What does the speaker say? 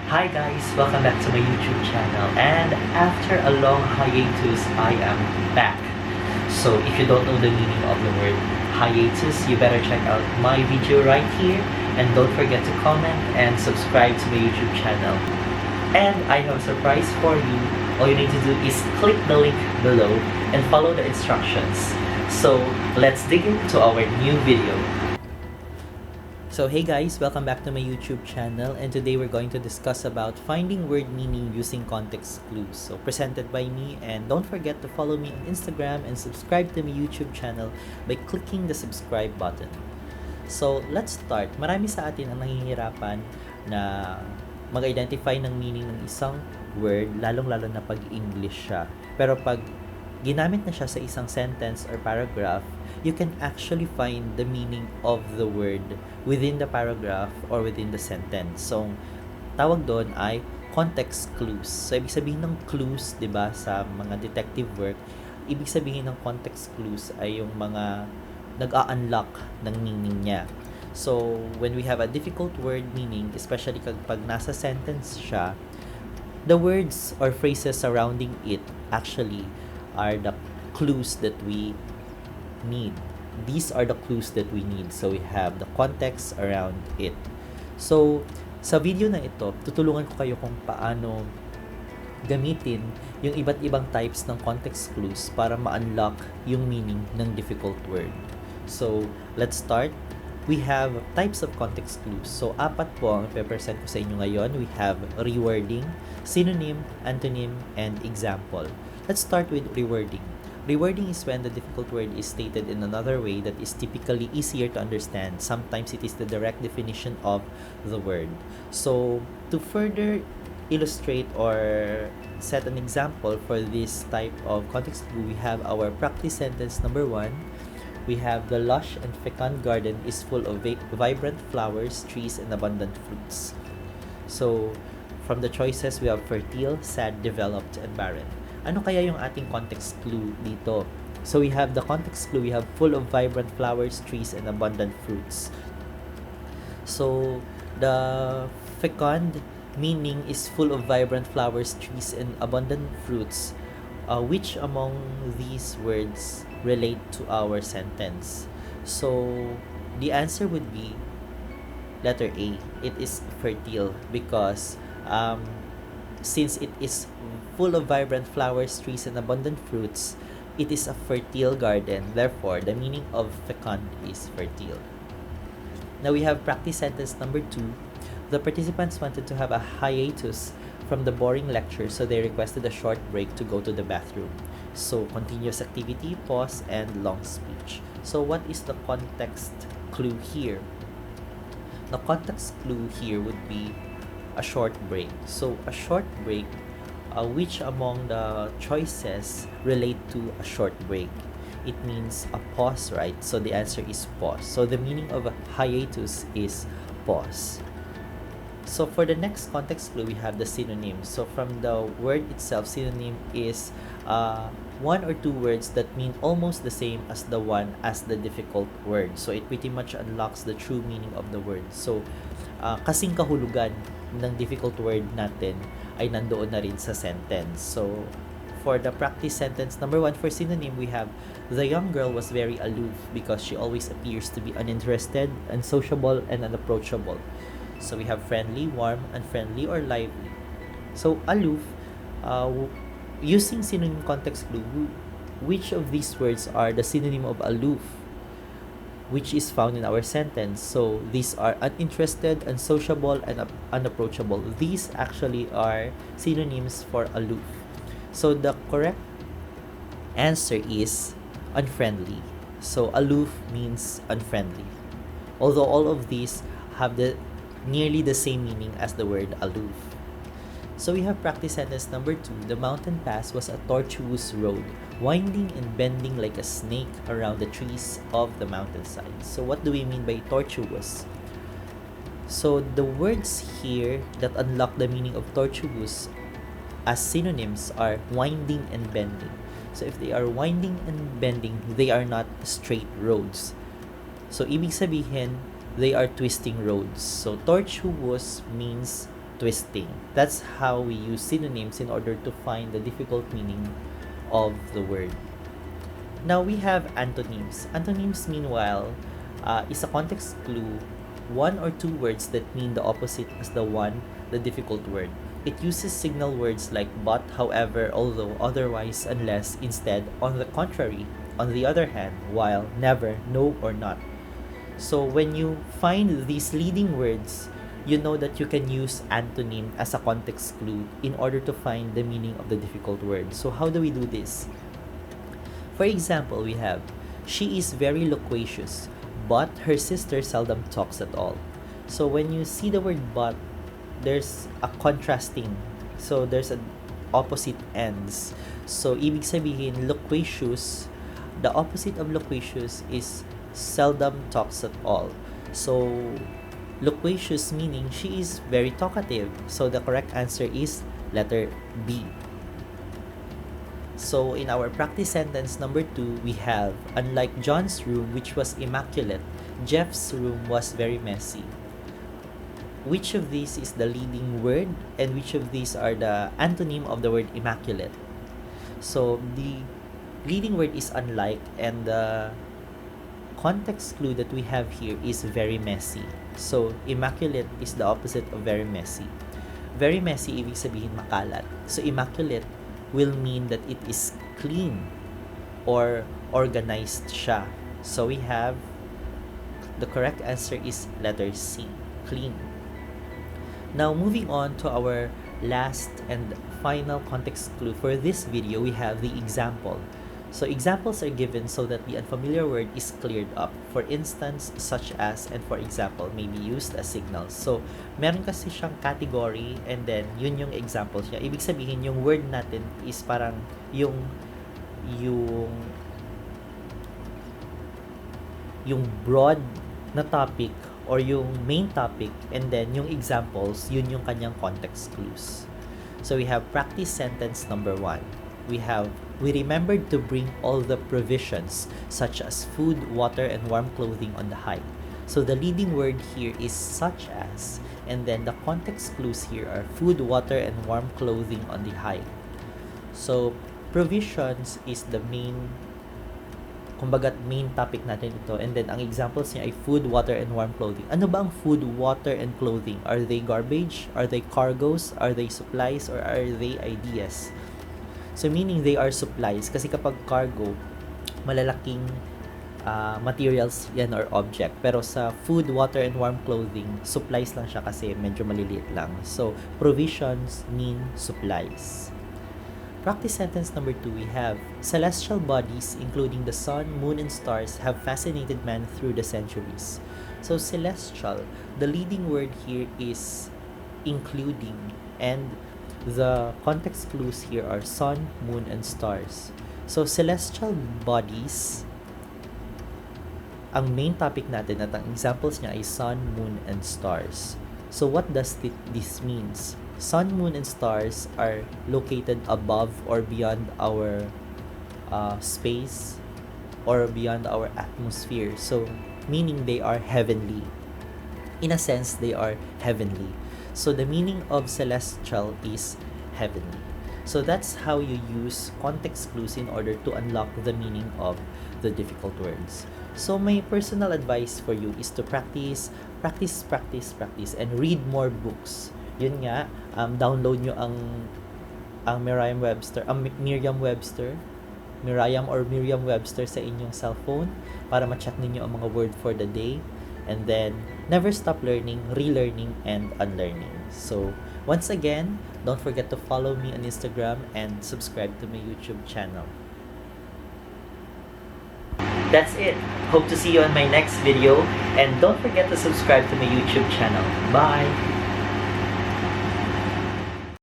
Hi guys, welcome back to my YouTube channel, and after a long hiatus, I am back. So if you don't know the meaning of the word hiatus, you better check out my video right here, and don't forget to comment and subscribe to my YouTube channel. And I have a surprise for you. All you need to do is click the link below and follow the instructions. So let's dig into our new video. So hey guys, welcome back to my YouTube channel, and today we're going to discuss about finding word meaning using context clues. So presented by me, and don't forget to follow me on Instagram and subscribe to my YouTube channel by clicking the subscribe button. So let's start. Marami sa atin ang nahihirapan na mag-identify ng meaning ng isang word, lalong-lalo na pag English siya. Pero pag ginamit na siya sa isang sentence or paragraph, you can actually find the meaning of the word within the paragraph or within the sentence. So, tawag doon ay context clues. So, ibig sabihin ng clues, 'di ba, sa mga detective work, ibig sabihin ng context clues ay yung mga nag-a-unlock ng meaning niya. So, when we have a difficult word meaning, especially kapag nasa sentence siya, the words or phrases surrounding it actually are the clues that we need. These are the clues that we need. So we have the context around it. So sa video na ito, tutulungan ko kayo kung paano gamitin yung iba't ibang types ng context clues para ma-unlock yung meaning ng difficult word. So let's start. We have types of context clues. So apat po ang i-present ko sa inyo ngayon. We have rewording, synonym, antonym, and example. Let's start with rewording. Rewording is when the difficult word is stated in another way that is typically easier to understand. Sometimes it is the direct definition of the word. So, to further illustrate or set an example for this type of context clue, we have our practice sentence number 1. We have the lush and fecund garden is full of vibrant flowers, trees, and abundant fruits. So, from the choices, we have fertile, sad, developed, and barren. Ano kaya yung ating context clue dito? So we have the context clue, we have full of vibrant flowers, trees, and abundant fruits. So the fecund meaning is full of vibrant flowers, trees, and abundant fruits. Which among these words relate to our sentence? So the answer would be letter A. It is fertile because since it is full of vibrant flowers, trees, and abundant fruits, it is a fertile garden. Therefore, the meaning of fecund is fertile. Now we have practice sentence number 2. The participants wanted to have a hiatus from the boring lecture, so they requested a short break to go to the bathroom. So, continuous activity, pause, and long speech. So, what is the context clue here? The context clue here would be a short break. So, a short break, which among the choices relate to a short break? It means a pause, right? So, the answer is pause. So, the meaning of a hiatus is pause. So, for the next context clue, we have the synonym. So, from the word itself, synonym is one or two words that mean almost the same as the one as the difficult word. So, it pretty much unlocks the true meaning of the word. So, kasing kahulugan ng difficult word natin ay nandoon na rin sa sentence. So, for the practice sentence number 1 for synonym, we have the young girl was very aloof because she always appears to be uninterested, unsociable, and unapproachable. So, we have friendly, warm, unfriendly, or lively. So, aloof, using synonym context clue, which of these words are the synonym of aloof, which is found in our sentence? So these are uninterested, unsociable, and unapproachable. These actually are synonyms for aloof. So the correct answer is unfriendly. So aloof means unfriendly. Although all of these have nearly the same meaning as the word aloof. So we have practice sentence number 2. The mountain pass was a tortuous road, winding and bending like a snake around the trees of the mountainside. So what do we mean by tortuous? So the words here that unlock the meaning of tortuous as synonyms are winding and bending. So if they are winding and bending, they are not straight roads. So ibig sabihin, they are twisting roads. So tortuous means twisting. That's how we use synonyms in order to find the difficult meaning of the word. Now we have antonyms. Antonyms, meanwhile, is a context clue, one or two words that mean the opposite as the difficult word. It uses signal words like but, however, although, otherwise, unless, instead, on the contrary, on the other hand, while, never, no, or not. So when you find these leading words, you know that you can use antonym as a context clue in order to find the meaning of the difficult word. So how do we do this? For example, we have, she is very loquacious, but her sister seldom talks at all. So when you see the word but, there's a contrasting. So there's an opposite ends. So ibig sabihin, loquacious, the opposite of loquacious is seldom talks at all. So loquacious meaning she is very talkative. So the correct answer is letter B. So in our practice sentence number 2, we have, unlike John's room, which was immaculate, Jeff's room was very messy. Which of these is the leading word, and which of these are the antonym of the word immaculate? So the leading word is unlike, and the context clue that we have here is very messy. So immaculate is the opposite of very messy. Very messy, ibig sabihin makalat. So immaculate will mean that it is clean or organized siya. So we have, the correct answer is letter C, clean. Now moving on to our last and final context clue for this video, we have the example. So examples are given so that the unfamiliar word is cleared up. For instance, such as, and for example, may be used as signals. So meron kasi siyang category, and then yun yung example siya. Ibig sabihin, yung word natin is parang yung broad na topic or yung main topic, and then yung examples, yun yung kanyang context clues. So we have practice sentence number 1. We have, we remembered to bring all the provisions such as food, water, and warm clothing on the hike. So the leading word here is such as, and then the context clues here are food, water, and warm clothing on the hike. So provisions is the main, kumbaga main topic natin ito, and then ang examples niya ay food, water, and warm clothing. Ano ba ang food, water, and clothing? Are they garbage? Are they cargoes? Are they supplies? Or are they ideas? So meaning they are supplies, kasi kapag cargo, malalaking materials yan or object. Pero sa food, water, and warm clothing, supplies lang siya kasi medyo maliliit lang. So provisions mean supplies. Practice sentence number 2, we have, celestial bodies, including the sun, moon, and stars, have fascinated man through the centuries. So celestial, the leading word here is including, and the context clues here are sun, moon, and stars. So celestial bodies, ang main topic natin at ang examples niya ay sun, moon, and stars. So what does this means? Sun, moon, and stars are located above or beyond our space or beyond our atmosphere. So meaning they are heavenly. In a sense, they are heavenly. So the meaning of celestial is heavenly. So that's how you use context clues in order to unlock the meaning of the difficult words. So my personal advice for you is to practice, and read more books. Yun nga, download nyo ang Merriam-Webster sa inyong cellphone para ma-check ninyo ang mga word for the day. And then, never stop learning, relearning, and unlearning. So, once again, don't forget to follow me on Instagram and subscribe to my YouTube channel. That's it. Hope to see you on my next video. And don't forget to subscribe to my YouTube channel. Bye!